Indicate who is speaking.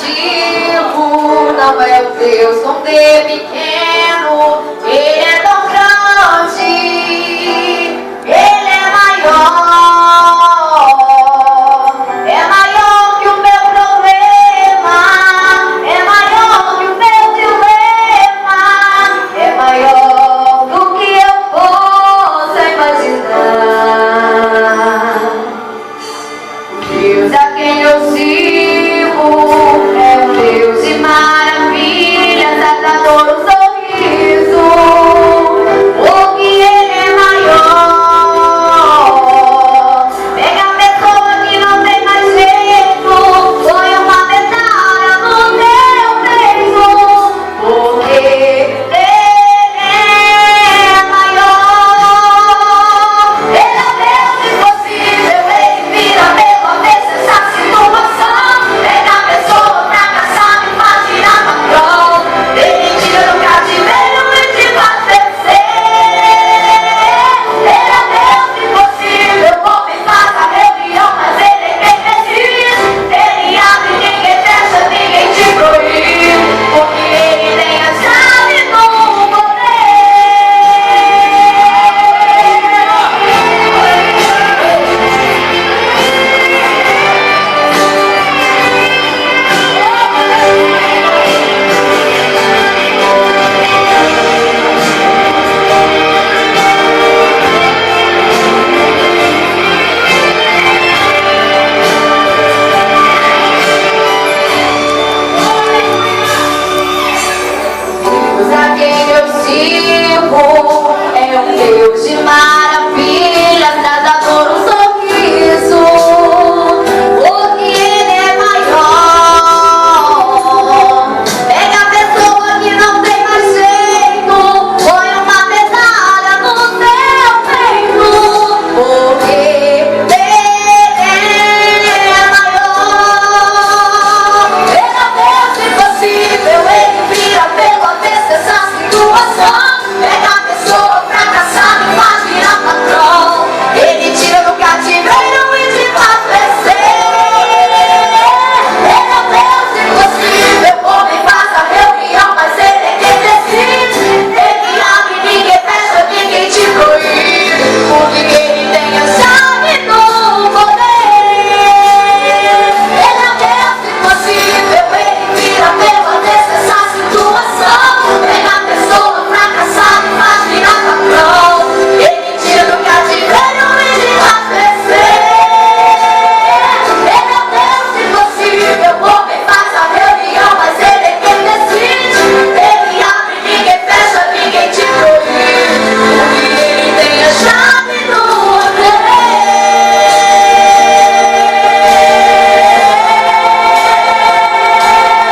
Speaker 1: motivo não é o Deus com D pequeno, Ele é tão grande, Ele é maior que o meu problema, é maior que o meu dilema, é maior do que eu possa imaginar. Deus a quem eu sirvo é um Deus de maravilhas, adoro o sorriso, porque Ele é maior. Pega a pessoa que não tem mais jeito, põe uma medalha no teu peito, porque Ele é maior. Ele é o Deus impossível, Ele vira pela vez essa situação. Pega a pessoa fracassada e faz virar patrão. Ele tira do cativeiro e te faz vencer. Ele é Deus impossível, homem faz a reunião, mas Ele é quem decide. Ele abre ninguém fecha, ninguém te proíbe, porque Ele tem a chave do poder. Deus a quem eu sirvo é um Deus de maravilha.